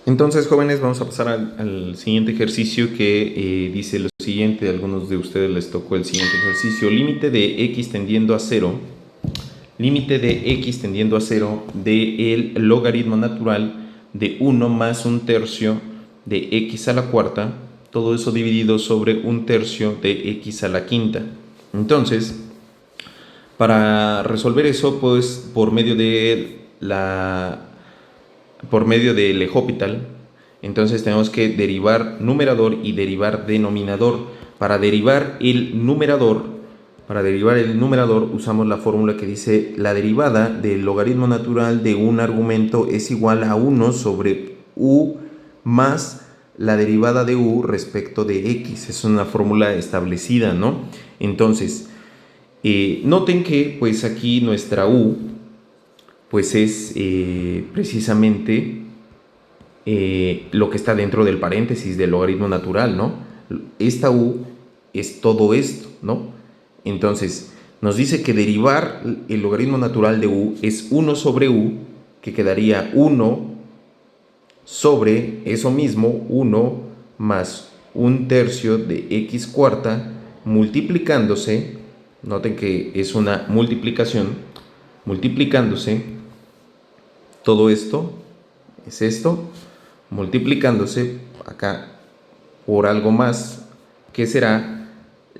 Entonces, jóvenes, vamos a pasar al siguiente ejercicio que dice lo siguiente. A algunos de ustedes les tocó el siguiente ejercicio. Límite de x tendiendo a cero. Límite de x tendiendo a cero del logaritmo natural de 1 más un tercio de x a la cuarta. Todo eso dividido sobre un tercio de x a la quinta. Entonces, para resolver eso, pues por medio del L'Hopital, entonces tenemos que derivar numerador y derivar denominador. Para derivar el numerador usamos la fórmula que dice la derivada del logaritmo natural de un argumento es igual a 1 sobre u más la derivada de u respecto de x. Es una fórmula establecida, ¿no? Entonces, noten que pues aquí nuestra u pues es precisamente lo que está dentro del paréntesis del logaritmo natural, ¿no? Esta u es todo esto, ¿no? Entonces, nos dice que derivar el logaritmo natural de u es 1 sobre u, que quedaría 1 sobre eso mismo, 1 más un tercio de x cuarta, multiplicándose, noten que es una multiplicación, multiplicándose, todo esto es esto, multiplicándose acá por algo más, que será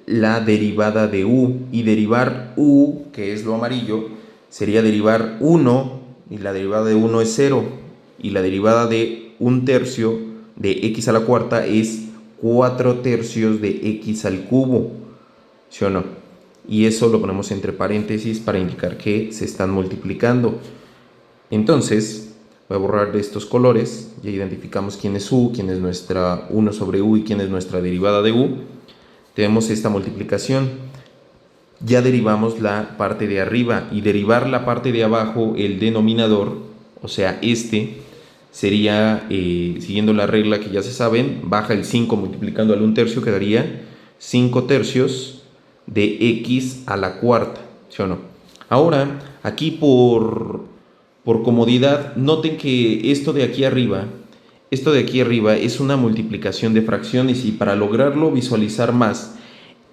la derivada de u. Y derivar u, que es lo amarillo, sería derivar 1, y la derivada de 1 es 0, y la derivada de un tercio de x a la cuarta es 4 tercios de x al cubo, ¿sí o no? Y eso lo ponemos entre paréntesis para indicar que se están multiplicando. Entonces, voy a borrar de estos colores, ya identificamos quién es u, quién es nuestra 1 sobre u y quién es nuestra derivada de u. Tenemos esta multiplicación. Ya derivamos la parte de arriba, y derivar la parte de abajo, el denominador, o sea, sería, siguiendo la regla que ya se saben, baja el 5 multiplicando al 1 tercio, quedaría 5 tercios de x a la cuarta, ¿sí o no? Ahora, aquí por comodidad, noten que esto de aquí arriba es una multiplicación de fracciones, y para lograrlo visualizar más,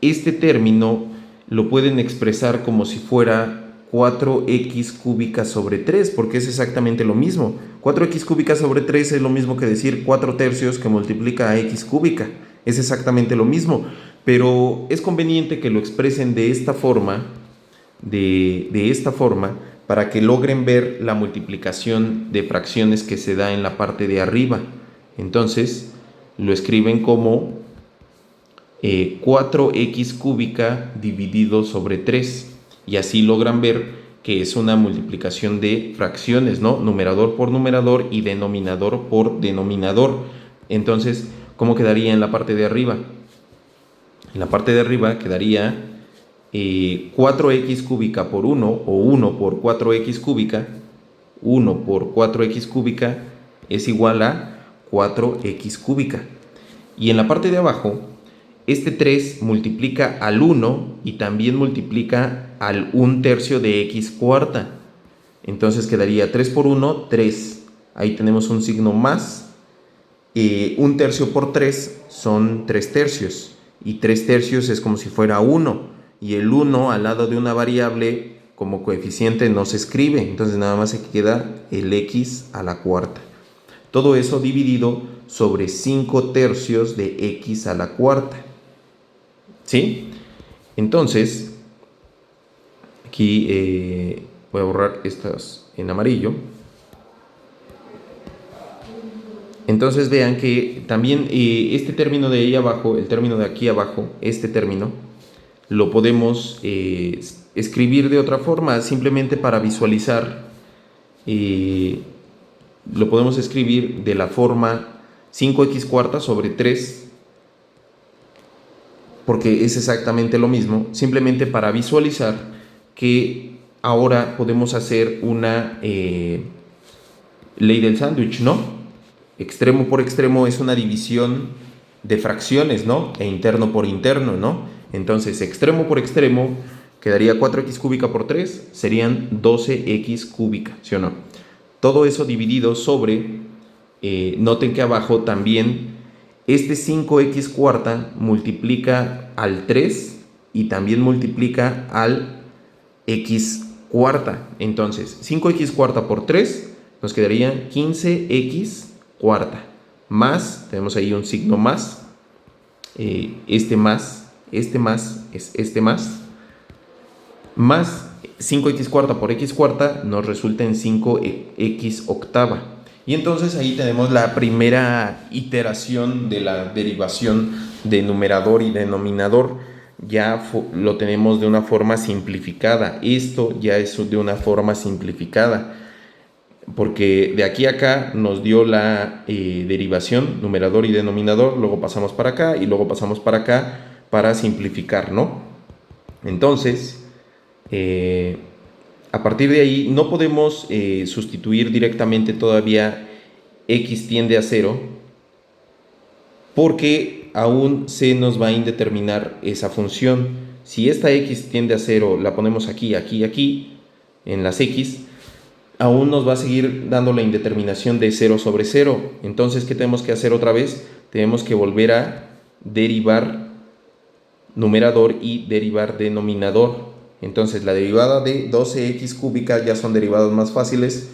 este término lo pueden expresar como si fuera 4x cúbica sobre 3, porque es exactamente lo mismo. 4x cúbica sobre 3 es lo mismo que decir 4 tercios que multiplica a x cúbica. Es exactamente lo mismo, pero es conveniente que lo expresen de esta forma, para que logren ver la multiplicación de fracciones que se da en la parte de arriba. Entonces, lo escriben como 4x cúbica dividido sobre 3, y así logran ver que es una multiplicación de fracciones, ¿no? Numerador por numerador y denominador por denominador. Entonces, ¿cómo quedaría en la parte de arriba? En la parte de arriba quedaría 4x cúbica por 1, o 1 por 4x cúbica. 1 por 4x cúbica es igual a 4x cúbica. Y en la parte de abajo, este 3 multiplica al 1 y también multiplica al 1 tercio de x cuarta. Entonces quedaría 3 por 1, 3. Ahí tenemos un signo más. 1 tercio por 3 son 3 tercios. Y 3 tercios es como si fuera 1. Y el 1 al lado de una variable como coeficiente no se escribe. Entonces nada más se queda el x a la cuarta. Todo eso dividido sobre 5 tercios de x a la cuarta. ¿Sí? Entonces, aquí voy a borrar estas en amarillo. Entonces vean que también este término de ahí abajo, el término de aquí abajo, este término, lo podemos escribir de otra forma, simplemente para visualizar. Lo podemos escribir de la forma 5x cuarta sobre 3, porque es exactamente lo mismo, simplemente para visualizar que ahora podemos hacer una ley del sándwich, ¿no? Extremo por extremo es una división de fracciones, ¿no? E interno por interno, ¿no? Entonces, extremo por extremo quedaría 4x cúbica por 3, serían 12x cúbica, ¿sí o no? Todo eso dividido sobre noten que abajo también este 5x cuarta multiplica al 3 y también multiplica al x cuarta. Entonces 5x cuarta por 3 nos quedaría 15x cuarta. Más, tenemos ahí un signo más, este más es este más 5x cuarta por x cuarta nos resulta en 5x octava. Y entonces ahí tenemos la primera iteración de la derivación de numerador y denominador. Ya lo tenemos de una forma simplificada. Esto ya es de una forma simplificada, porque de aquí a acá nos dio la derivación, numerador y denominador, luego pasamos para acá y luego pasamos para acá para simplificar, ¿no? Entonces, a partir de ahí no podemos sustituir directamente todavía x tiende a 0, porque aún se nos va a indeterminar esa función. Si esta x tiende a 0 la ponemos aquí, aquí, aquí, en las x, aún nos va a seguir dando la indeterminación de 0 sobre 0. Entonces, ¿qué tenemos que hacer otra vez? Tenemos que volver a derivar numerador y derivar denominador. Entonces, la derivada de 12x cúbica ya son derivadas más fáciles.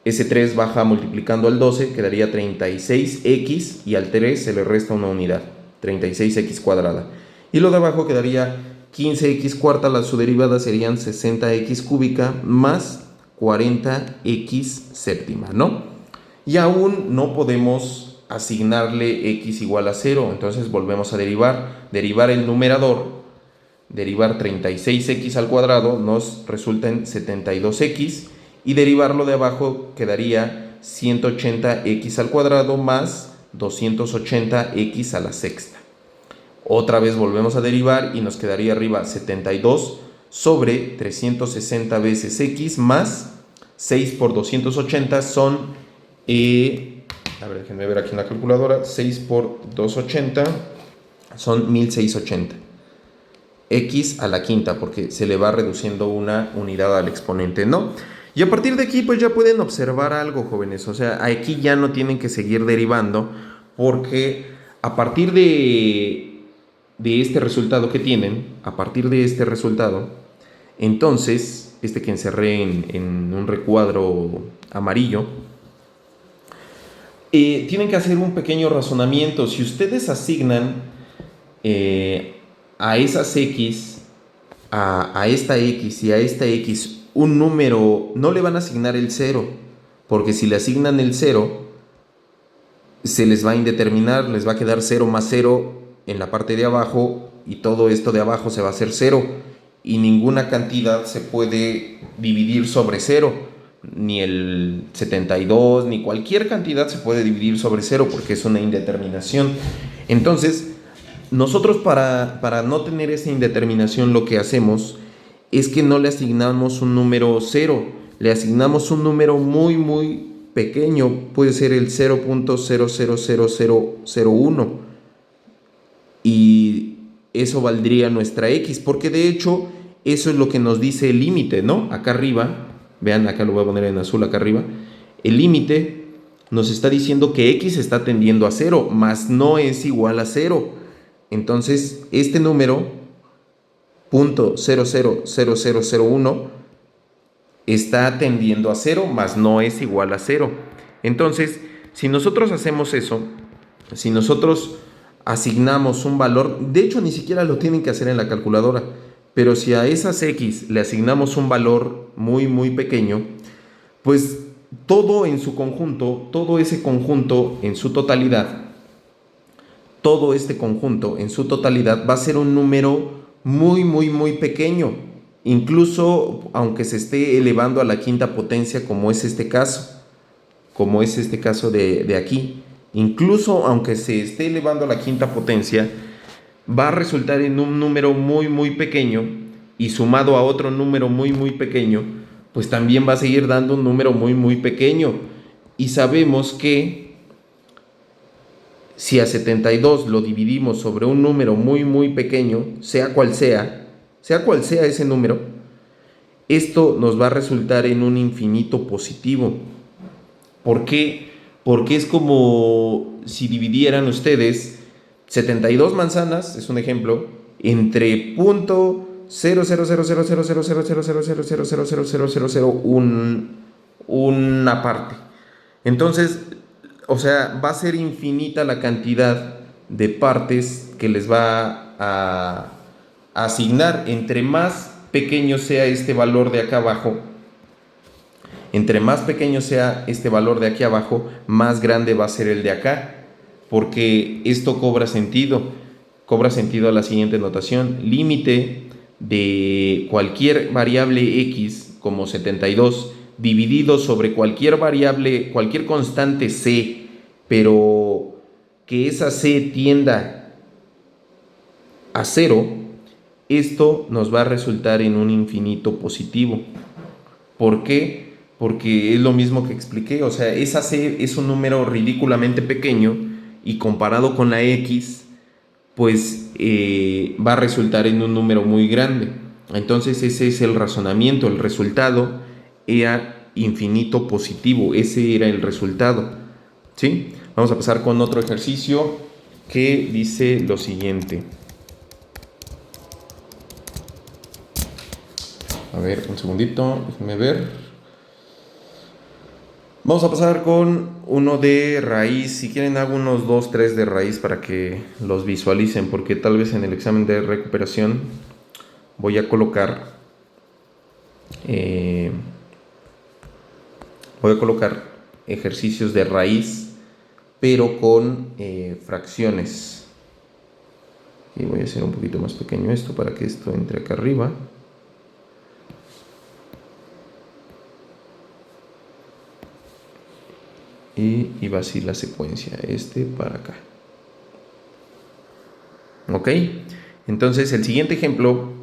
Ese 3 baja multiplicando al 12, quedaría 36x y al 3 se le resta una unidad, 36x cuadrada. Y lo de abajo quedaría 15x cuarta, su derivada serían 60x cúbica más 40x séptima, ¿no? Y aún no podemos asignarle x igual a 0, entonces volvemos a derivar el numerador, derivar 36x al cuadrado nos resulta en 72x, y derivarlo de abajo quedaría 180x al cuadrado más 280x a la sexta. Otra vez volvemos a derivar y nos quedaría arriba 72 sobre 360 veces x más 6 por 280 son, a ver, déjenme ver aquí en la calculadora, 6 por 280 son 1680. X a la quinta, porque se le va reduciendo una unidad al exponente, ¿no? Y a partir de aquí, pues ya pueden observar algo, jóvenes. O sea, aquí ya no tienen que seguir derivando, porque a partir de este resultado que tienen, a partir de este resultado, entonces, que encerré en un recuadro amarillo, tienen que hacer un pequeño razonamiento. Si ustedes asignan a esas x, a esta x y a esta x un número, no le van a asignar el 0, porque si le asignan el 0, se les va a indeterminar, les va a quedar 0 más 0 en la parte de abajo, y todo esto de abajo se va a hacer 0, y ninguna cantidad se puede dividir sobre 0, ni el 72, ni cualquier cantidad se puede dividir sobre 0, porque es una indeterminación. Entonces, nosotros para no tener esa indeterminación, lo que hacemos es que no le asignamos un número 0, le asignamos un número muy, muy pequeño, puede ser el 0.000001, y eso valdría nuestra x, porque de hecho eso es lo que nos dice el límite, ¿no? Acá arriba, vean, acá lo voy a poner en azul, acá arriba, el límite nos está diciendo que x está tendiendo a 0, más no es igual a 0. Entonces, este número, 0.000001, está tendiendo a 0, más no es igual a 0. Entonces, si nosotros hacemos eso, si nosotros asignamos un valor, de hecho ni siquiera lo tienen que hacer en la calculadora, pero si a esas x le asignamos un valor muy, muy pequeño, pues todo en su conjunto, todo ese conjunto en su totalidad, todo este conjunto en su totalidad va a ser un número muy, muy, muy pequeño, incluso aunque se esté elevando a la quinta potencia, como es este caso, de aquí. Incluso aunque se esté elevando a la quinta potencia, va a resultar en un número muy, muy pequeño, y sumado a otro número muy, muy pequeño, pues también va a seguir dando un número muy, muy pequeño. Y sabemos que si a 72 lo dividimos sobre un número muy, muy pequeño, sea cual sea ese número, esto nos va a resultar en un infinito positivo. ¿Por qué? porque es como si dividieran ustedes 72 manzanas, es un ejemplo, entre punto 0,00000000000000000 una parte. Entonces, o sea, va a ser infinita la cantidad de partes que les va a asignar. Entre más pequeño sea este valor de acá abajo, entre más pequeño sea este valor de aquí abajo, más grande va a ser el de acá, porque esto cobra sentido a la siguiente notación: límite de cualquier variable x como 72 dividido sobre cualquier variable, cualquier constante c, pero que esa c tienda a cero. Esto nos va a resultar en un infinito positivo. ¿Por qué? Porque es lo mismo que expliqué, o sea, esa c es un número ridículamente pequeño y comparado con la x, pues va a resultar en un número muy grande. Entonces ese es el razonamiento, el resultado era infinito positivo, ese era el resultado, ¿sí? Vamos a pasar con otro ejercicio que dice lo siguiente. A ver, un segundito, déjenme ver. Vamos a pasar con uno de raíz. Si quieren hago unos 2, 3 de raíz para que los visualicen, porque tal vez en el examen de recuperación voy a colocar ejercicios de raíz, pero con fracciones. Y voy a hacer un poquito más pequeño esto para que esto entre acá arriba. Y va así la secuencia, para acá. ¿Ok? Entonces el siguiente ejemplo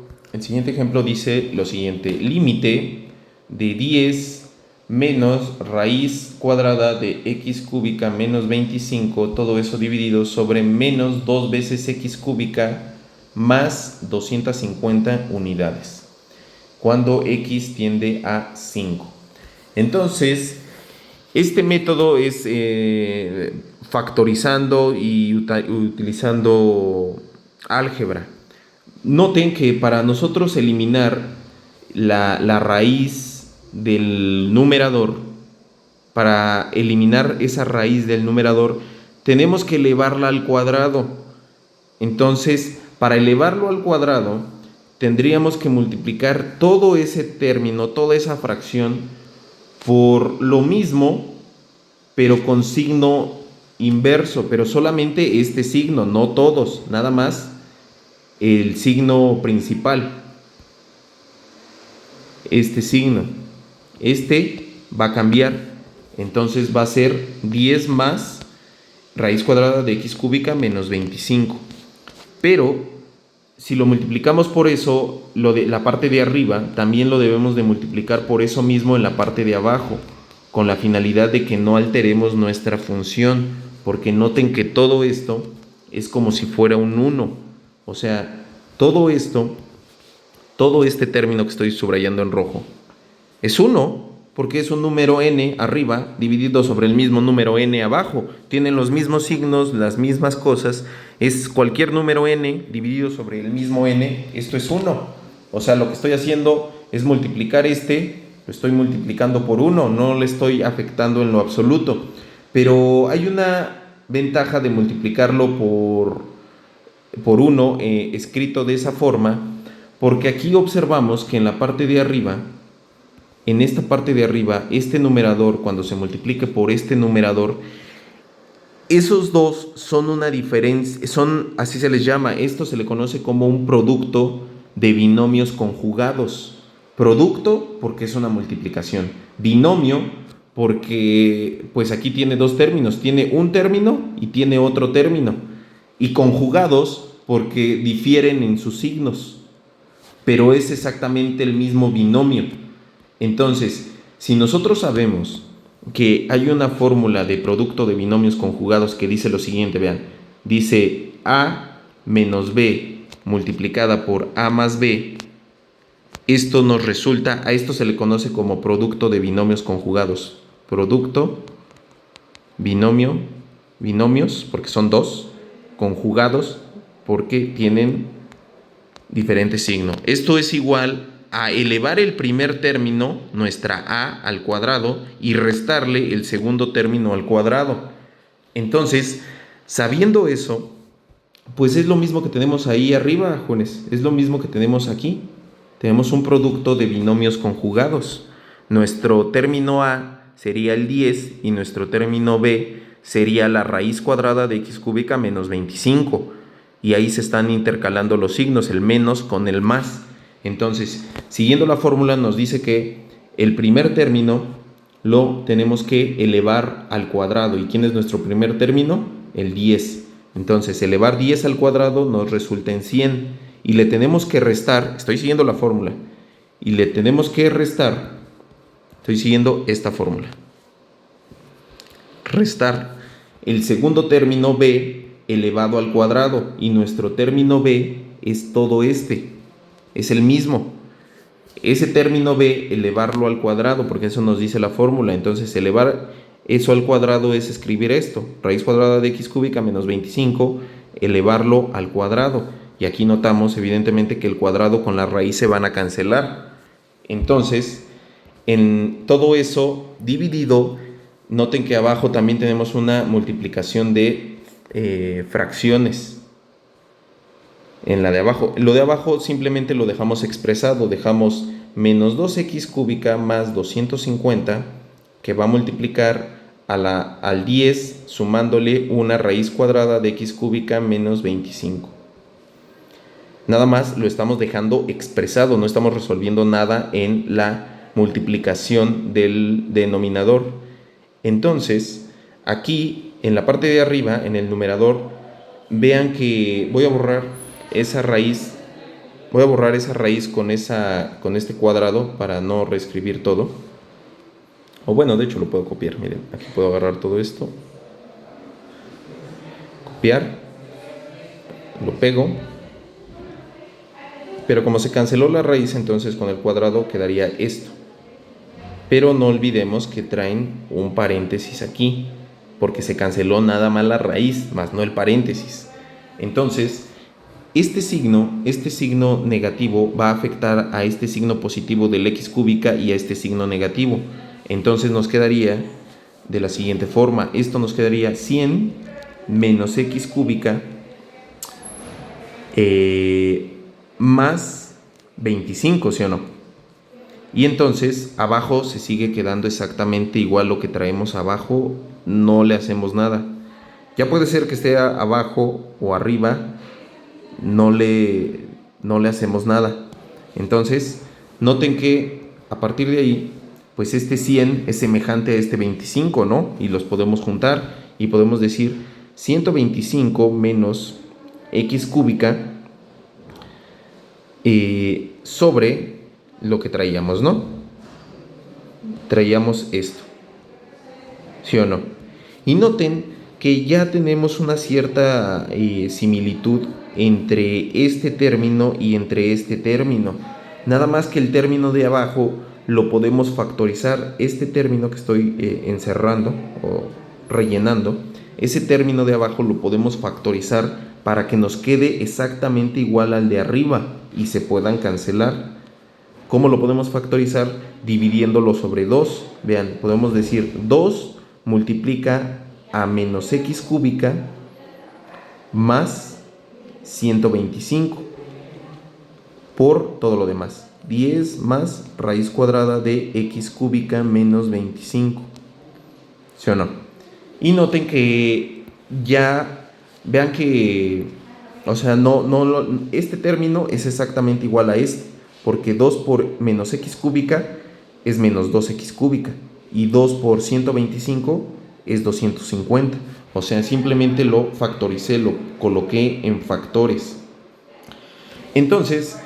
dice lo siguiente: límite de 10 menos raíz cuadrada de x cúbica menos 25, todo eso dividido sobre menos 2 veces x cúbica más 250 unidades, cuando x tiende a 5. Entonces, este método es factorizando y utilizando álgebra. Noten que para nosotros eliminar la raíz del numerador, para eliminar esa raíz del numerador, tenemos que elevarla al cuadrado. Entonces, para elevarlo al cuadrado, tendríamos que multiplicar todo ese término, toda esa fracción, por lo mismo, pero con signo inverso, pero solamente este signo, no todos, nada más el signo principal, este signo, va a cambiar, entonces va a ser 10 más raíz cuadrada de x cúbica menos 25, pero si lo multiplicamos por eso, la parte de arriba también lo debemos de multiplicar por eso mismo en la parte de abajo, con la finalidad de que no alteremos nuestra función, porque noten que todo esto es como si fuera un 1, o sea, todo este término que estoy subrayando en rojo, es 1, porque es un número n arriba dividido sobre el mismo número n abajo. Tienen los mismos signos, las mismas cosas. Es cualquier número n dividido sobre el mismo n. Esto es 1. O sea, lo que estoy haciendo es multiplicar lo estoy multiplicando por 1. No le estoy afectando en lo absoluto. Pero hay una ventaja de multiplicarlo por 1 escrito de esa forma, porque aquí observamos que en la parte de arriba, en esta parte de arriba, este numerador, cuando se multiplique por este numerador, esos dos son una diferencia, así se les llama, esto se le conoce como un producto de binomios conjugados. Producto porque es una multiplicación, binomio porque pues aquí tiene dos términos, tiene un término y tiene otro término, y conjugados porque difieren en sus signos, pero es exactamente el mismo binomio. Entonces, si nosotros sabemos que hay una fórmula de producto de binomios conjugados que dice lo siguiente, vean, dice a menos b multiplicada por a más b, esto nos resulta, a esto se le conoce como producto de binomios conjugados, producto binomios, porque son dos, conjugados, porque tienen diferente signo. Esto es igual a elevar el primer término, nuestra a, al cuadrado, y restarle el segundo término al cuadrado. Entonces, sabiendo eso, pues es lo mismo que tenemos ahí arriba, jóvenes, es lo mismo que tenemos aquí. Tenemos un producto de binomios conjugados. Nuestro término a sería el 10 y nuestro término b sería la raíz cuadrada de x cúbica menos 25. Y ahí se están intercalando los signos, el menos con el más. Entonces, siguiendo la fórmula, nos dice que el primer término lo tenemos que elevar al cuadrado. ¿Y quién es nuestro primer término? El 10. Entonces, elevar 10 al cuadrado nos resulta en 100. Y le tenemos que restar, estoy siguiendo la fórmula, y le tenemos que restar, estoy siguiendo esta fórmula, restar el segundo término b elevado al cuadrado, y nuestro término b es todo este, es el mismo. Ese término b, elevarlo al cuadrado, porque eso nos dice la fórmula. Entonces, elevar eso al cuadrado es escribir esto, raíz cuadrada de x cúbica menos 25, elevarlo al cuadrado. Y aquí notamos evidentemente que el cuadrado con la raíz se van a cancelar. Entonces, en todo eso dividido, noten que abajo también tenemos una multiplicación de fracciones. En la de abajo, lo de abajo simplemente lo dejamos expresado, dejamos menos 2x cúbica más 250, que va a multiplicar al 10 sumándole una raíz cuadrada de x cúbica menos 25. Nada más lo estamos dejando expresado, no estamos resolviendo nada en la multiplicación del denominador. Entonces, aquí en la parte de arriba, en el numerador, vean que voy a borrar esa raíz con este cuadrado para no reescribir todo. O bueno, de hecho lo puedo copiar, miren, aquí puedo agarrar todo esto, copiar, lo pego. Pero como se canceló la raíz, entonces con el cuadrado quedaría esto. Pero no olvidemos que traen un paréntesis aquí, porque se canceló nada más la raíz, más no el paréntesis. Entonces, este signo negativo va a afectar a este signo positivo del x cúbica y a este signo negativo. Entonces nos quedaría de la siguiente forma. Esto nos quedaría 100 menos x cúbica más 25, ¿sí o no? Y entonces abajo se sigue quedando exactamente igual lo que traemos abajo, no le hacemos nada. Ya puede ser que esté abajo o arriba, no le hacemos nada. Entonces, noten que a partir de ahí, pues este 100 es semejante a este 25, ¿no? Y los podemos juntar y podemos decir 125 menos x cúbica sobre lo que traíamos, ¿no? Traíamos esto, ¿sí o no? Y noten que ya tenemos una cierta similitud entre este término y entre este término. Nada más que el término de abajo lo podemos factorizar. Este término que estoy encerrando o rellenando, ese término de abajo lo podemos factorizar para que nos quede exactamente igual al de arriba y se puedan cancelar. ¿Cómo lo podemos factorizar? Dividiéndolo sobre 2. Vean, podemos decir 2 multiplica a menos x cúbica más 125 por todo lo demás. 10 más raíz cuadrada de x cúbica menos 25. ¿Sí o no? Y noten que ya, vean que, o sea, este término es exactamente igual a este, porque 2 por menos x cúbica es menos 2x cúbica, y 2 por 125 es 250. O sea, simplemente lo factoricé, lo coloqué en factores. Entonces,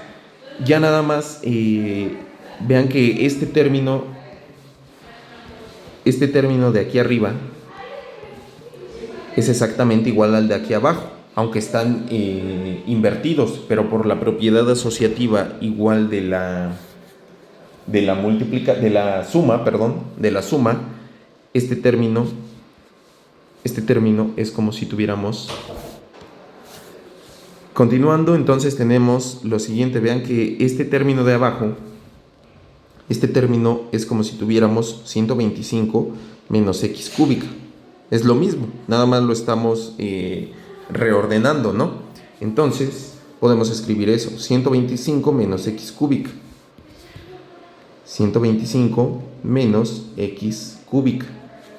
ya nada más vean que este término de aquí arriba es exactamente igual al de aquí abajo, aunque están invertidos, pero por la propiedad asociativa igual de la suma, este término este término es como si tuviéramos... Continuando, entonces tenemos lo siguiente. Vean que este término de abajo, este término es como si tuviéramos 125 menos x cúbica. Es lo mismo, nada más lo estamos reordenando, ¿no? Entonces, podemos escribir eso, 125 menos x cúbica. 125 menos x cúbica.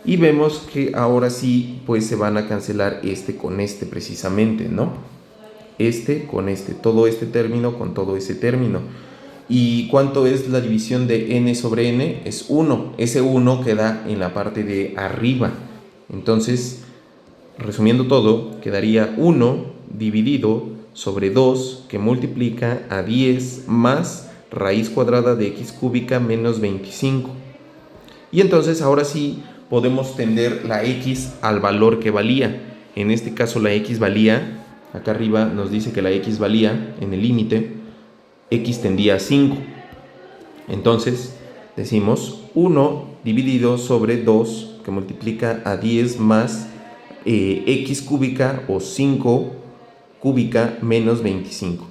Y vemos que ahora sí, pues se van a cancelar este con este precisamente, ¿no? Este con este, todo este término con todo ese término. ¿Y cuánto es la división de n sobre n? Es 1. Ese 1 queda en la parte de arriba. Entonces, resumiendo todo, quedaría 1 dividido sobre 2 que multiplica a 10 más raíz cuadrada de x cúbica menos 25. Y entonces ahora sí podemos tender la x al valor que valía. En este caso la x valía, acá arriba nos dice que la x valía en el límite, x tendía a 5. Entonces decimos 1 dividido sobre 2 que multiplica a 10 más x cúbica o 5 cúbica menos 25.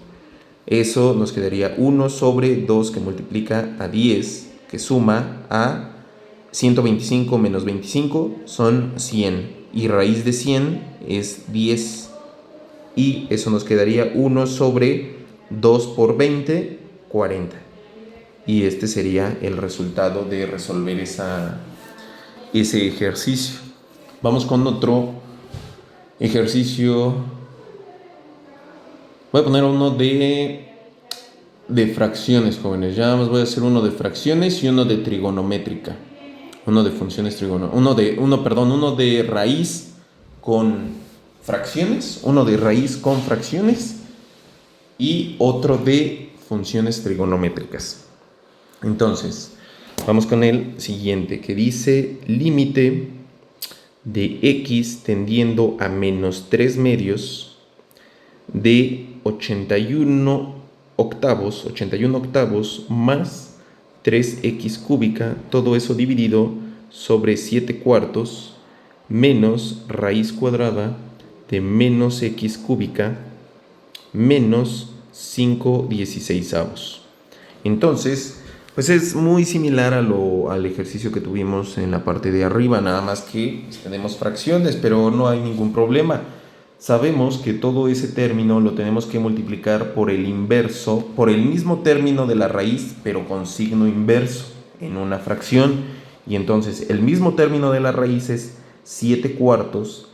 Eso nos quedaría 1 sobre 2 que multiplica a 10 que suma a 125 menos 25 son 100 y raíz de 100 es 10 y eso nos quedaría 1 sobre 2 por 20, 40. Y este sería el resultado de resolver ese ejercicio. Vamos con otro ejercicio. Voy a poner uno de fracciones, jóvenes. Ya más voy a hacer uno de fracciones y uno de trigonométrica. Uno de funciones trigonométricas. Uno de raíz con fracciones. Uno de raíz con fracciones. Y otro de funciones trigonométricas. Entonces, vamos con el siguiente, que dice límite de x tendiendo a menos 3 medios de 81 octavos más 3x cúbica, todo eso dividido sobre 7 cuartos menos raíz cuadrada de menos x cúbica menos 5/16. Entonces, pues es muy similar al ejercicio que tuvimos en la parte de arriba, nada más que tenemos fracciones, pero no hay ningún problema. Sabemos que todo ese término lo tenemos que multiplicar por el inverso, por el mismo término de la raíz, pero con signo inverso en una fracción. Y entonces el mismo término de la raíz es 7 cuartos,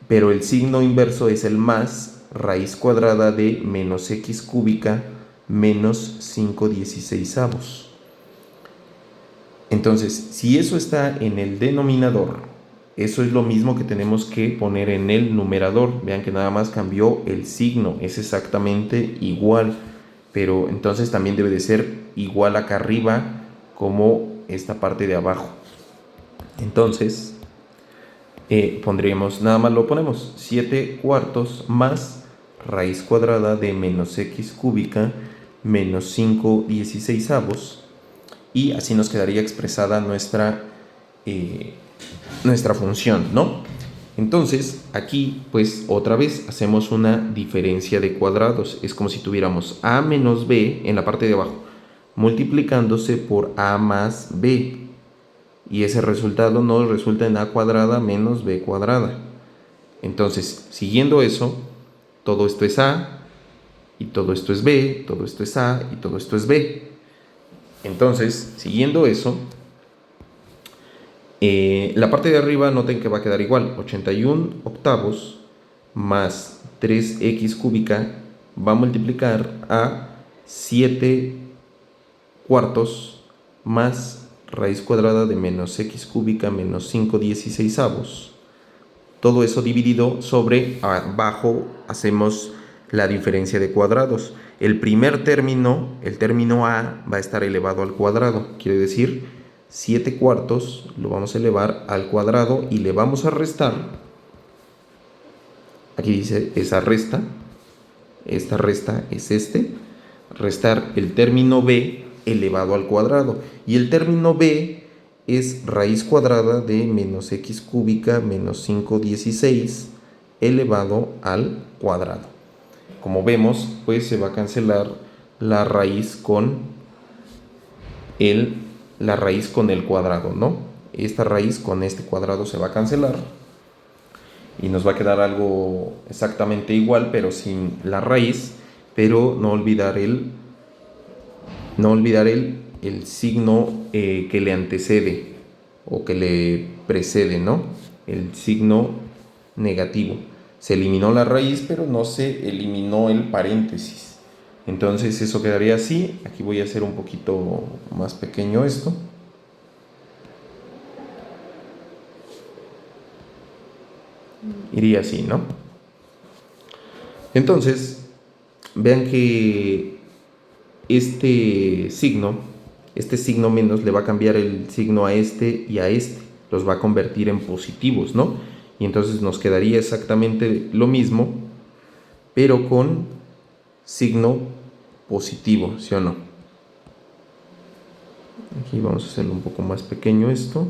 pero el signo inverso es el más raíz cuadrada de menos x cúbica menos 5/16. Entonces, si eso está en el denominador, eso es lo mismo que tenemos que poner en el numerador. Vean que nada más cambió el signo, es exactamente igual, pero entonces también debe de ser igual acá arriba como esta parte de abajo. Entonces, pondríamos, nada más lo ponemos, 7 cuartos más raíz cuadrada de menos x cúbica menos 5/16. Y así nos quedaría expresada nuestra función, ¿no? Entonces, aquí, pues, otra vez hacemos una diferencia de cuadrados. Es como si tuviéramos a menos b en la parte de abajo, multiplicándose por a más b. Y ese resultado nos resulta en a cuadrada menos b cuadrada. Entonces, siguiendo eso, todo esto es a, y todo esto es b, todo esto es a, y todo esto es b. Entonces, siguiendo eso, la parte de arriba noten que va a quedar igual, 81 octavos más 3x cúbica va a multiplicar a 7 cuartos más raíz cuadrada de menos x cúbica menos 5/16. Todo eso dividido sobre abajo hacemos la diferencia de cuadrados. El primer término, el término a, va a estar elevado al cuadrado. Quiere decir 7 cuartos lo vamos a elevar al cuadrado y le vamos a restar. Aquí dice esa resta. Esta resta es restar el término b elevado al cuadrado. Y el término b es raíz cuadrada de menos x cúbica menos 516 elevado al cuadrado. Como vemos, pues se va a cancelar la raíz con el cuadrado, ¿no? Esta raíz con este cuadrado se va a cancelar y nos va a quedar algo exactamente igual, pero sin la raíz, pero no olvidar el signo que le antecede o que le precede, ¿no? El signo negativo. Se eliminó la raíz, pero no se eliminó el paréntesis. Entonces eso quedaría así. Aquí voy a hacer un poquito más pequeño esto. Iría así, ¿no? Entonces, vean que este signo menos le va a cambiar el signo a este y a este. Los va a convertir en positivos, ¿no? Y entonces nos quedaría exactamente lo mismo, pero con signo positivo, ¿sí o no? Aquí vamos a hacerlo un poco más pequeño esto.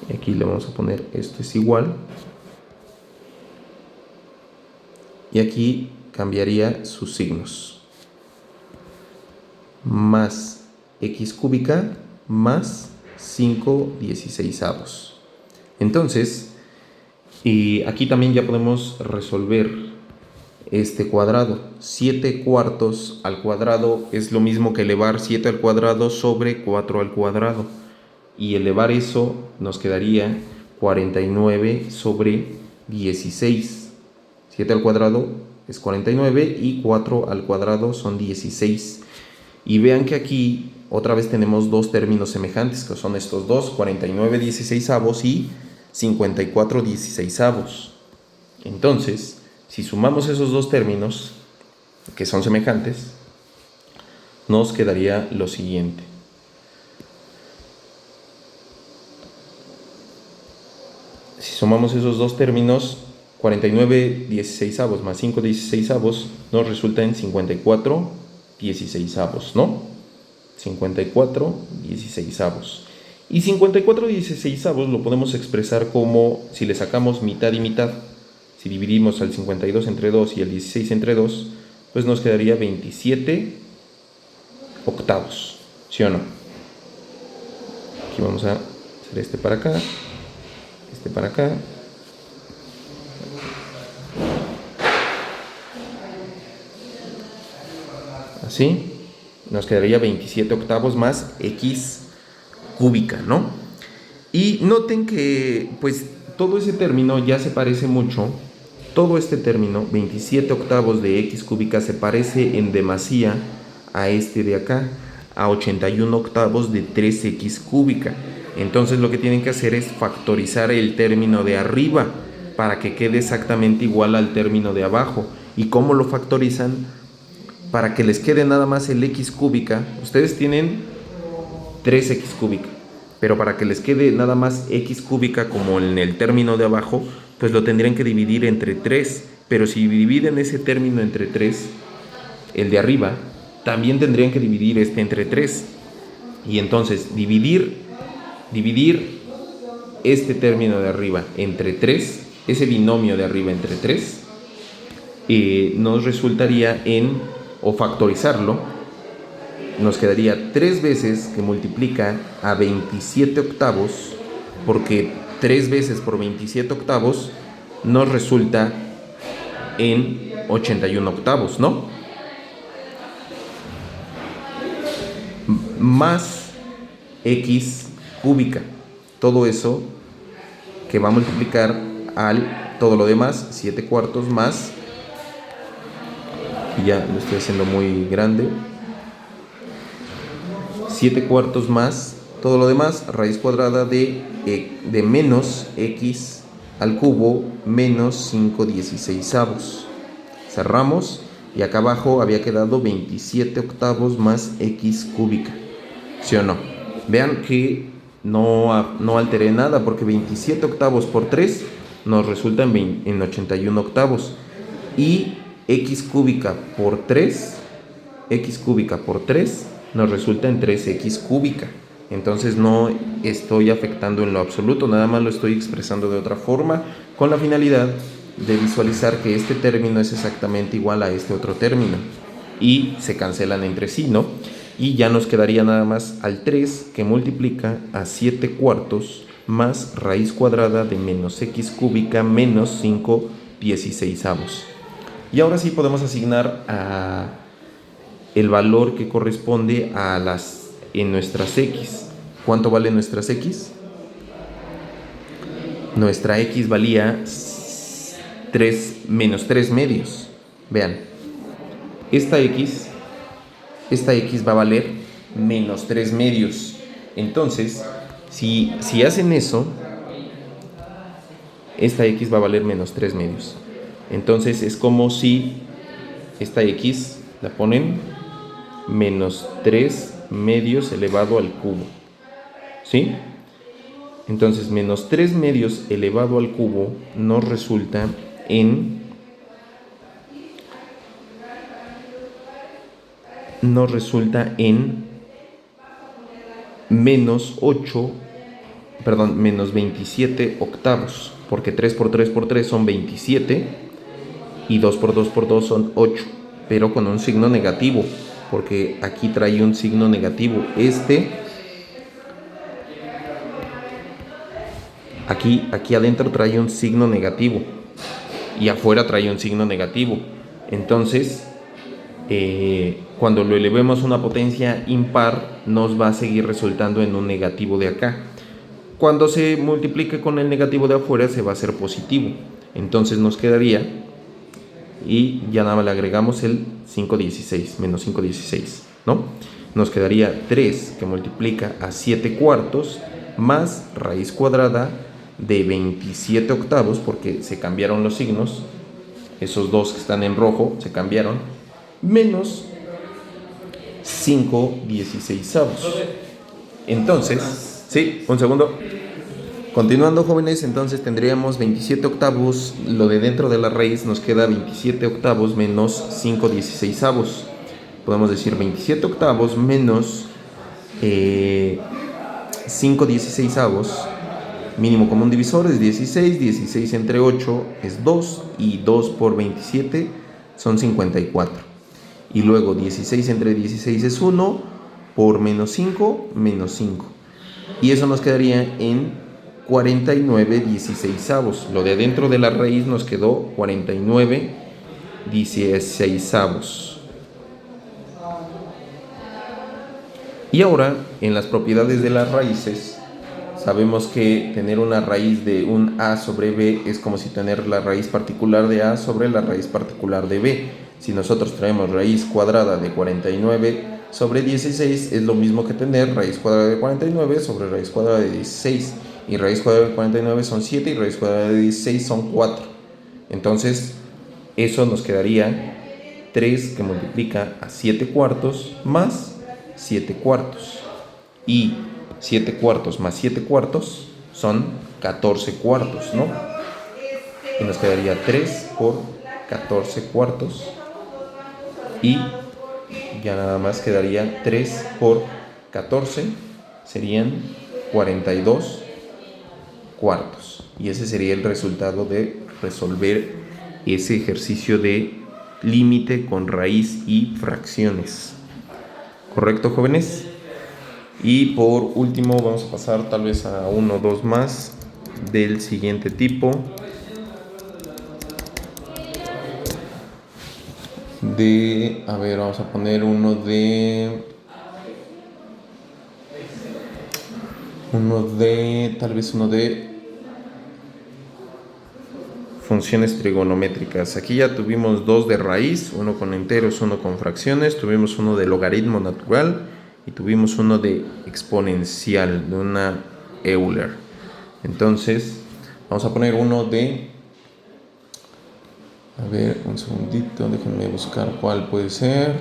Y aquí le vamos a poner esto es igual. Y aquí cambiaría sus signos. Más x cúbica más 5/16. Entonces, y aquí también ya podemos resolver este cuadrado. 7 cuartos al cuadrado es lo mismo que elevar 7 al cuadrado sobre 4 al cuadrado. Y elevar eso nos quedaría 49 sobre 16. 7 al cuadrado es 49 y 4 al cuadrado son 16. Y vean que aquí otra vez tenemos dos términos semejantes, que son estos dos, 49/16 y 54/16. Entonces, si sumamos esos dos términos, que son semejantes, nos quedaría lo siguiente. Si sumamos esos dos términos, 49/16 más 5/16 nos resulta en 54/16, ¿no? 54/16. Y 54/16 lo podemos expresar como si le sacamos mitad y mitad. Si dividimos al 52 entre 2 y el 16 entre 2, pues nos quedaría 27 octavos, ¿sí o no? Aquí vamos a hacer este para acá, este para acá. Así, nos quedaría 27 octavos más x cúbica, ¿no? Y noten que, pues, todo ese término ya se parece mucho. Todo este término, 27 octavos de x cúbica, se parece en demasía a este de acá, a 81 octavos de 3x cúbica. Entonces lo que tienen que hacer es factorizar el término de arriba para que quede exactamente igual al término de abajo. ¿Y cómo lo factorizan? Para que les quede nada más el x cúbica, ustedes tienen 3x cúbica, pero para que les quede nada más x cúbica como en el término de abajo, pues lo tendrían que dividir entre 3, pero si dividen ese término entre 3, el de arriba, también tendrían que dividir este entre 3, y entonces dividir este término de arriba entre 3, ese binomio de arriba entre 3, nos resultaría o factorizarlo, nos quedaría 3 veces que multiplica a 27 octavos, porque 3 veces por 27 octavos nos resulta en 81 octavos, ¿no? Más x cúbica. Todo eso que va a multiplicar al todo lo demás, 7 cuartos más, y ya lo estoy haciendo muy grande, 7 cuartos más todo lo demás, raíz cuadrada de menos x al cubo menos 5/16. Cerramos y acá abajo había quedado 27 octavos más x cúbica, ¿sí o no? Vean que no alteré nada, porque 27 octavos por 3 nos resulta en 81 octavos. Y x cúbica por 3 nos resulta en 3x cúbica. Entonces no estoy afectando en lo absoluto, nada más lo estoy expresando de otra forma con la finalidad de visualizar que este término es exactamente igual a este otro término y se cancelan entre sí, ¿no? Y ya nos quedaría nada más al 3 que multiplica a 7 cuartos más raíz cuadrada de menos x cúbica menos 5 16avos. Y ahora sí podemos asignar el valor que corresponde a en nuestras x. ¿Cuánto vale nuestras x? Nuestra x valía menos 3 medios. Vean, esta x va a valer menos 3 medios. Entonces, si hacen eso, esta x va a valer menos 3 medios. Entonces es como si esta x la ponen menos 3 medios elevado al cubo. ¿Sí? Entonces menos 3 medios elevado al cubo nos resulta en menos 27 octavos, porque 3 por 3 por 3 son 27 y 2 por 2 por 2 son 8, pero con un signo negativo, porque aquí trae un signo negativo. Aquí adentro trae un signo negativo y afuera trae un signo negativo. Entonces, cuando lo elevemos a una potencia impar, nos va a seguir resultando en un negativo de acá. Cuando se multiplique con el negativo de afuera, se va a hacer positivo. Entonces nos quedaría, y ya nada más le agregamos el 5/16, menos 5/16, ¿no? Nos quedaría 3 que multiplica a 7 cuartos más raíz cuadrada de 27 octavos, porque se cambiaron los signos, esos dos que están en rojo se cambiaron, menos 5/16avos. Entonces, sí, un segundo. Continuando, jóvenes, entonces tendríamos 27 octavos, lo de dentro de la raíz nos queda 27 octavos menos 5/16avos. Podemos decir 27 octavos menos 5/16avos, mínimo común divisor es 16, 16 entre 8 es 2 y 2 por 27 son 54. Y luego 16 entre 16 es 1, por menos 5, menos 5. Y eso nos quedaría en 49/16avos. Lo de dentro de la raíz nos quedó 49/16avos. Y ahora, en las propiedades de las raíces, sabemos que tener una raíz de un a sobre b es como si tener la raíz particular de a sobre la raíz particular de b. Si nosotros traemos raíz cuadrada de 49 sobre 16, es lo mismo que tener raíz cuadrada de 49 sobre raíz cuadrada de 16. Y raíz cuadrada de 49 son 7 y raíz cuadrada de 16 son 4. Entonces, eso nos quedaría 3 que multiplica a 7 cuartos más 7 cuartos. Y 7 cuartos más 7 cuartos son 14 cuartos, ¿no? Y nos quedaría 3 por 14 cuartos. Y ya nada más quedaría 3 por 14, serían 42 cuartos. Y ese sería el resultado de resolver ese ejercicio de límite con raíz y fracciones. ¿Correcto, jóvenes? Y por último vamos a pasar tal vez a uno o dos más del siguiente tipo. Vamos a poner tal vez uno de funciones trigonométricas. Aquí ya tuvimos dos de raíz, uno con enteros, uno con fracciones, tuvimos uno de logaritmo natural y tuvimos uno de exponencial, de una Euler. Entonces, vamos a poner uno de... un segundito, déjenme buscar cuál puede ser.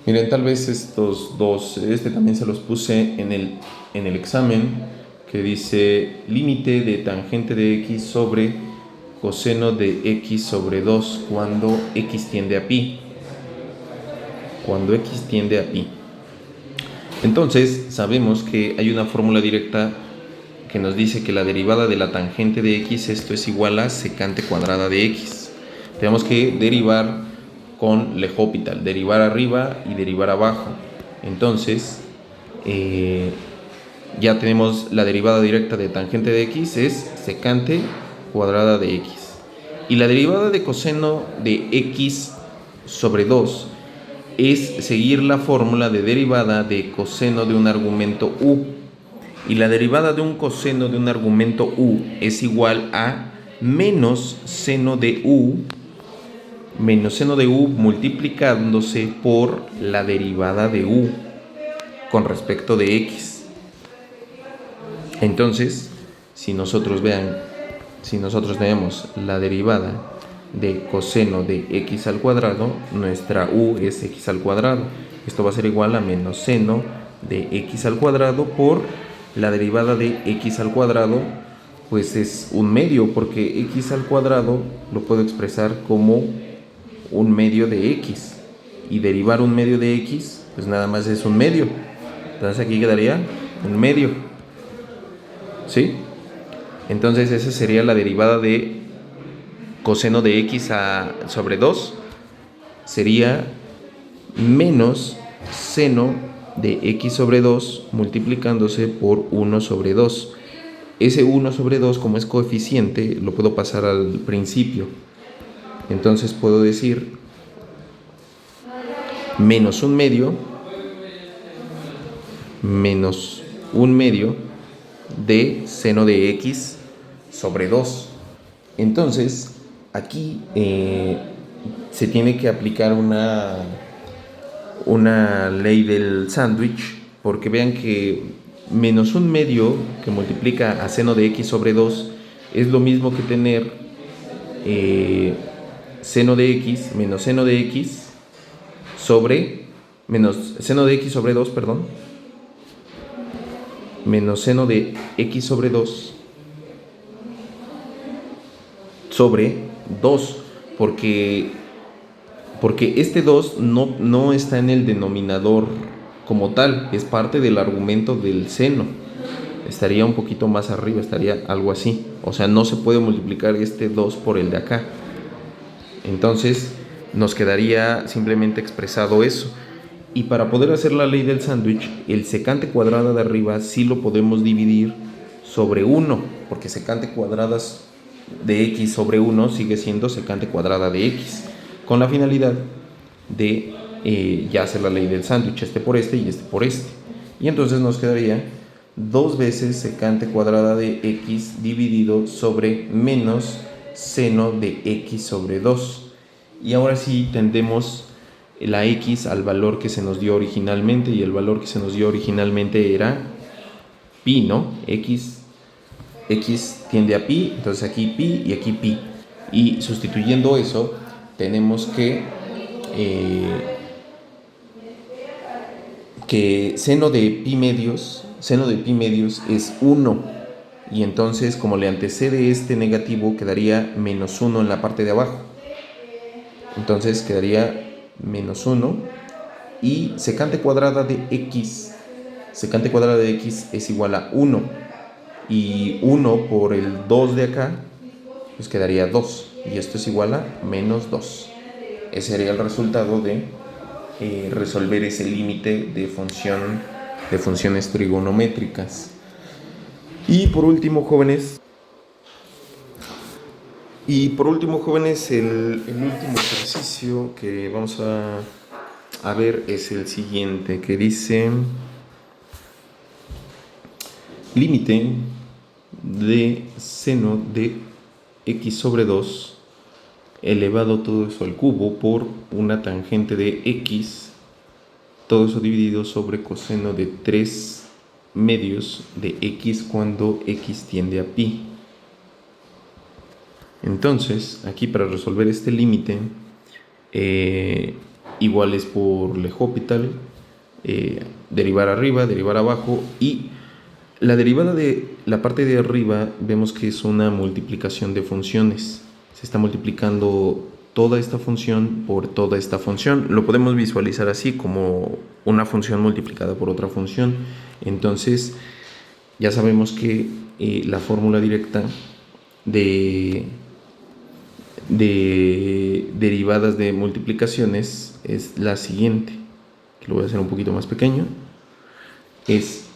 Miren, tal vez estos dos, también se los puse en el examen, que dice límite de tangente de x sobre coseno de x sobre 2 cuando x tiende a pi. Cuando x tiende a pi. Entonces, sabemos que hay una fórmula directa que nos dice que la derivada de la tangente de x, esto es igual a secante cuadrada de x. Tenemos que derivar con L'Hopital, derivar arriba y derivar abajo. Entonces, ya tenemos la derivada directa de tangente de x es secante cuadrada de x. Y la derivada de coseno de x sobre 2 es seguir la fórmula de derivada de coseno de un argumento u. Y la derivada de un coseno de un argumento u es igual a menos seno de u multiplicándose por la derivada de u con respecto de x. Entonces, si nosotros tenemos la derivada de coseno de x al cuadrado, nuestra u es x al cuadrado. Esto va a ser igual a menos seno de x al cuadrado por la derivada de x al cuadrado, pues es un medio, porque x al cuadrado lo puedo expresar como un medio de x, y derivar un medio de x, pues nada más es un medio. Entonces aquí quedaría un medio, ¿sí? Entonces esa sería la derivada de coseno de x sobre 2, sería menos seno de x sobre 2 multiplicándose por 1 sobre 2. Ese 1 sobre 2, como es coeficiente, lo puedo pasar al principio. Entonces puedo decir menos un medio de seno de x sobre 2. Entonces aquí se tiene que aplicar una ley del sándwich, porque vean que menos un medio que multiplica a seno de x sobre 2 es lo mismo que tener seno de x menos seno de x sobre menos seno de x sobre 2, menos seno de x sobre 2 sobre 2, porque este 2 no está en el denominador como tal, es parte del argumento del seno. Estaría un poquito más arriba, estaría algo así. O sea, no se puede multiplicar este 2 por el de acá. Entonces nos quedaría simplemente expresado eso. Y para poder hacer la ley del sándwich, el secante cuadrada de arriba sí lo podemos dividir sobre 1, porque secante cuadrada de x sobre 1 sigue siendo secante cuadrada de x, con la finalidad de ya hacer la ley del sándwich, este por este y este por este. Y entonces nos quedaría 2 veces secante cuadrada de x dividido sobre menos seno de x sobre 2. Y ahora sí tendemos la x al valor que se nos dio originalmente, y el valor que se nos dio originalmente era pi, ¿no? X tiende a pi, entonces aquí pi y aquí pi. Y sustituyendo eso, tenemos que seno de pi medios es 1, y entonces como le antecede este negativo, quedaría menos 1 en la parte de abajo. Entonces quedaría menos 1, y secante cuadrada de x es igual a 1, y 1 por el 2 de acá, pues quedaría 2, y esto es igual a menos 2. Ese sería el resultado de resolver ese límite de funciones trigonométricas. Y por último, jóvenes, el último ejercicio que vamos a ver es el siguiente, que dice: límite de seno de x sobre 2 elevado todo eso al cubo por una tangente de x, todo eso dividido sobre coseno de 3 medios de x cuando x tiende a pi. Entonces, aquí para resolver este límite, igual es por L'Hopital, derivar arriba, derivar abajo, y la derivada de la parte de arriba vemos que es una multiplicación de funciones. Se está multiplicando toda esta función por toda esta función. Lo podemos visualizar así como una función multiplicada por otra función. Entonces ya sabemos que la fórmula directa de derivadas de multiplicaciones es la siguiente, que lo voy a hacer un poquito más pequeño. Es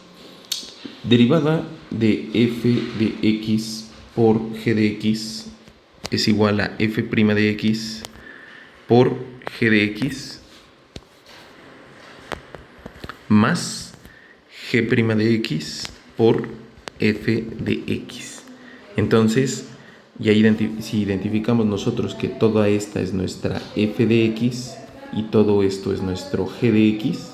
derivada de f de x por g de x es igual a f' de x por g de x más g' de x por f de x. Entonces, ya si identificamos nosotros que toda esta es nuestra f de x y todo esto es nuestro g de x,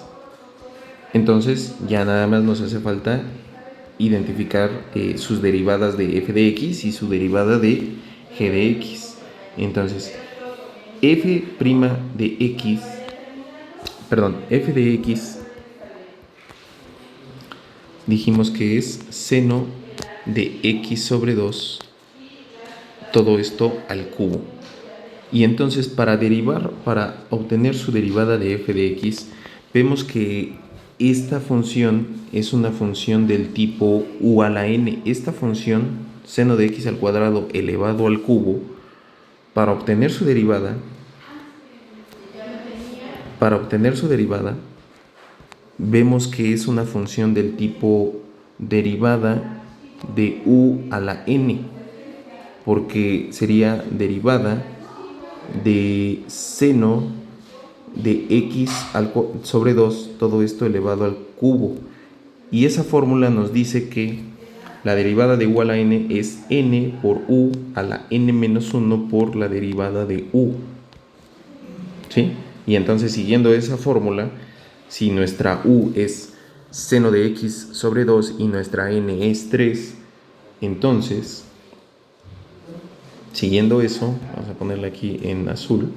entonces ya nada más nos hace falta identificar sus derivadas de f de x y su derivada de g de x. Entonces, f' de x, f de x dijimos que es seno de x sobre 2, todo esto al cubo. Y entonces para obtener su derivada de f de x, vemos que esta función es una función del tipo u a la n. Esta función, seno de x al cuadrado elevado al cubo, para obtener su derivada, vemos que es una función del tipo derivada de u a la n, porque sería derivada de seno de x sobre 2, todo esto elevado al cubo. Y esa fórmula nos dice que la derivada de u a la n es n por u a la n menos 1 por la derivada de u. ¿Sí? Y entonces, siguiendo esa fórmula, si nuestra u es seno de x sobre 2 y nuestra n es 3, entonces, siguiendo eso, vamos a ponerla aquí en azul,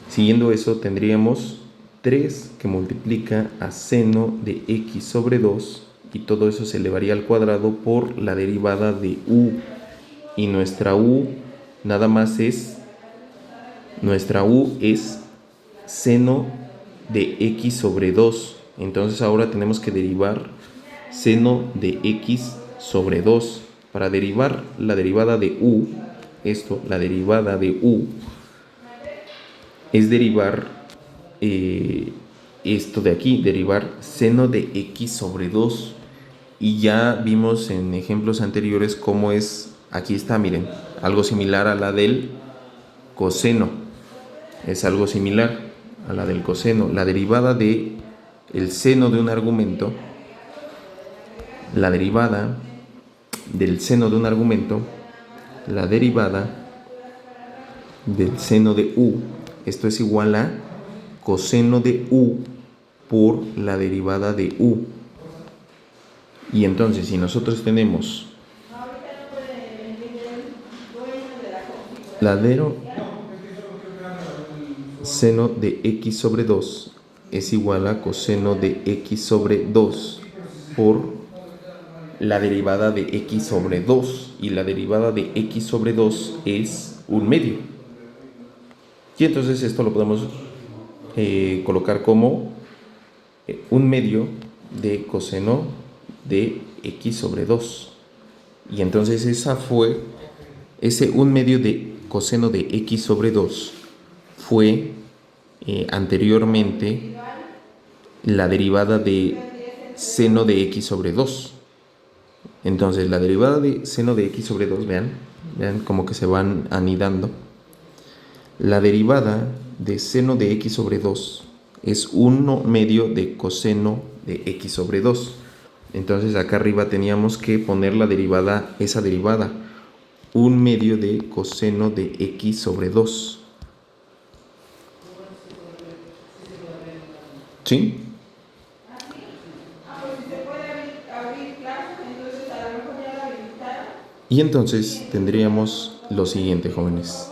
siguiendo eso tendríamos 3 que multiplica a seno de x sobre 2 y todo eso se elevaría al cuadrado por la derivada de u, y nuestra u nada más es seno de x sobre 2. Entonces ahora tenemos que derivar seno de x sobre 2. Para derivar la derivada de u, la derivada de u es derivar esto de aquí, derivar seno de x sobre 2. Y ya vimos en ejemplos anteriores cómo es, aquí está, miren, algo similar a la del coseno. Es algo similar a la del coseno. La derivada de el seno de un argumento, la derivada del seno de un argumento, la derivada del seno de u, esto es igual a coseno de u por la derivada de u. Y entonces, si nosotros tenemos seno de x sobre 2 es igual a coseno de x sobre 2 por la derivada de x sobre 2, y la derivada de x sobre 2 es 1/2. Y entonces esto lo podemos colocar como 1/2 de coseno de x sobre 2. Y entonces ese 1/2 de coseno de x sobre 2 fue anteriormente la derivada de seno de x sobre 2. Entonces la derivada de seno de x sobre 2, vean como que se van anidando. La derivada de seno de x sobre 2 es 1/2 de coseno de x sobre 2. Entonces acá arriba teníamos que poner esa derivada, 1/2 de coseno de x sobre 2. ¿Sí? Y entonces tendríamos lo siguiente, jóvenes.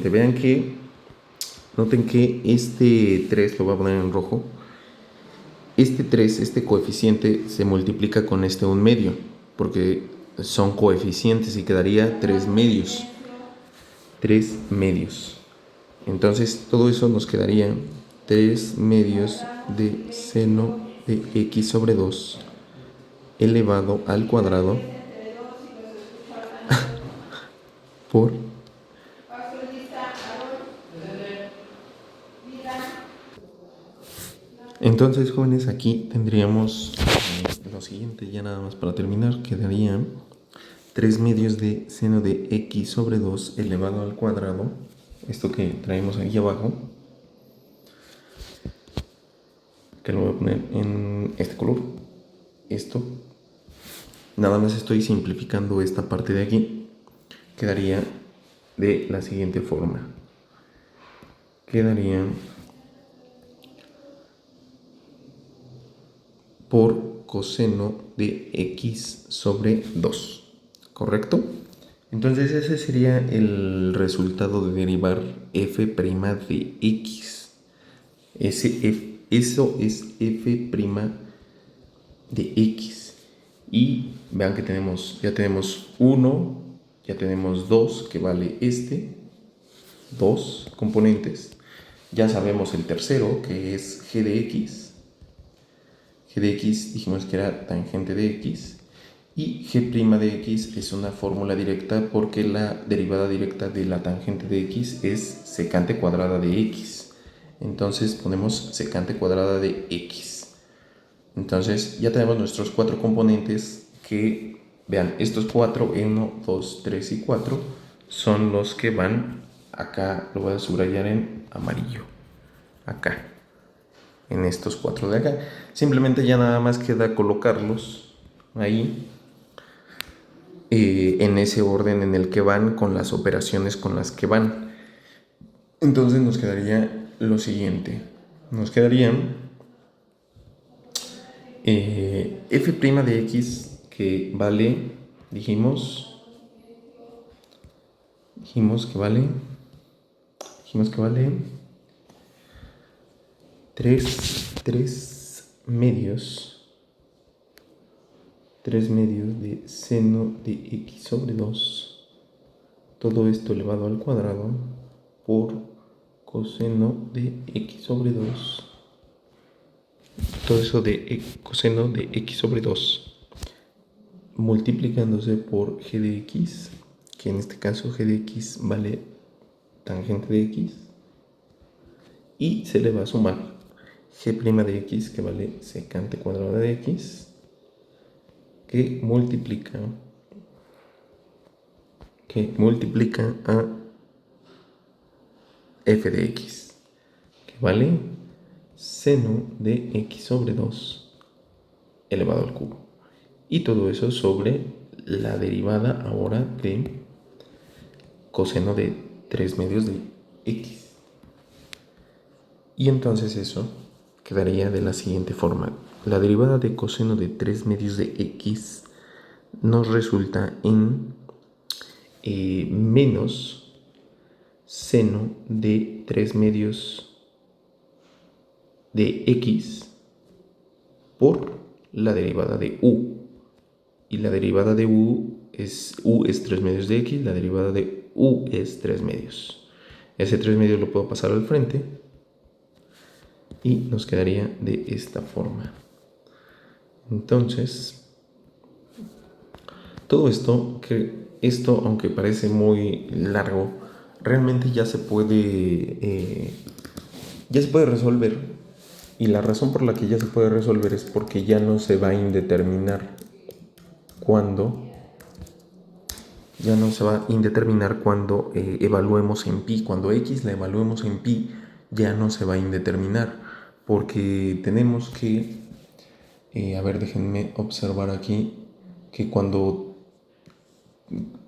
Vean que, noten que este 3 lo voy a poner en rojo. este 3, este coeficiente, se multiplica con este 1/2, porque son coeficientes y quedaría 3 medios. 3 medios. Entonces todo eso nos quedaría 3 medios de seno de x sobre 2 elevado al cuadrado por entonces, jóvenes, aquí tendríamos lo siguiente, ya nada más para terminar, quedaría 3 medios de seno de x sobre 2 elevado al cuadrado, esto que traemos aquí abajo, que lo voy a poner en este color, esto, nada más estoy simplificando esta parte de aquí, quedaría de la siguiente forma, quedaría por coseno de x sobre 2, ¿correcto? Entonces ese sería el resultado de derivar f' de x. Eso es f' de x. Y vean que ya tenemos 1, ya tenemos 2, que vale 2 componentes. Ya sabemos el tercero, que es g de x. G de x dijimos que era tangente de x. Y g' de x es una fórmula directa porque la derivada directa de la tangente de x es secante cuadrada de x. Entonces ponemos secante cuadrada de x. Entonces ya tenemos nuestros 4 componentes que, vean, estos 4, 1, 2, 3 y 4, son los que van acá, lo voy a subrayar en amarillo, acá, en estos 4 de acá. Simplemente ya nada más queda colocarlos ahí en ese orden en el que van, con las operaciones con las que van. Entonces nos quedaría lo siguiente, nos quedarían f' de x, que vale, dijimos que vale 3 medios de seno de x sobre 2, todo esto elevado al cuadrado por coseno de x sobre 2, todo eso de coseno de x sobre 2 multiplicándose por g de x, que en este caso g de x vale tangente de x, y se le va a sumar g' de x, que vale secante cuadrada de x, que multiplica a f de x, que vale seno de x sobre 2 elevado al cubo. Y todo eso sobre la derivada ahora de coseno de 3 medios de x. Y entonces eso quedaría de la siguiente forma. La derivada de coseno de 3 medios de x nos resulta en menos seno de 3 medios de x por la derivada de u. Y la derivada de u es 3 medios de x, la derivada de u es 3 medios. Ese 3 medios lo puedo pasar al frente y nos quedaría de esta forma. Entonces, todo esto, aunque parece muy largo, realmente ya se puede resolver. Y la razón por la que ya se puede resolver es porque ya no se va a indeterminar cuando evaluemos en pi. Cuando x la evaluemos en pi, ya no se va a indeterminar, porque tenemos que, déjenme observar aquí, que cuando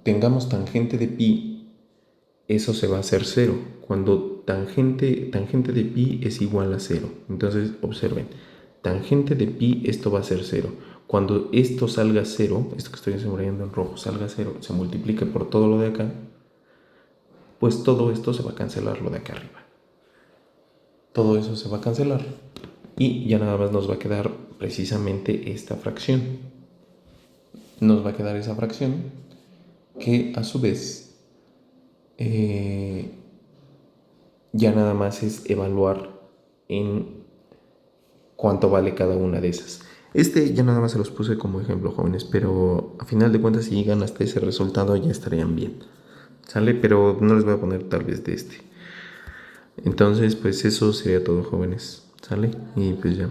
tengamos tangente de pi, eso se va a hacer 0. Cuando tangente de pi es igual a 0. Entonces, observen, tangente de pi, esto va a ser 0. Cuando esto salga 0, esto que estoy subrayando en rojo salga 0, se multiplique por todo lo de acá, pues todo esto se va a cancelar, lo de acá arriba. Todo eso se va a cancelar. Y ya nada más nos va a quedar precisamente esta fracción. Nos va a quedar esa fracción que a su vez ya nada más es evaluar en cuánto vale cada una de esas. Ya nada más se los puse como ejemplo, jóvenes, pero a final de cuentas si llegan hasta ese resultado ya estarían bien. ¿Sale? Pero no les voy a poner tal vez de este. Entonces, pues eso sería todo, jóvenes. ¿Sale? Y pues ya.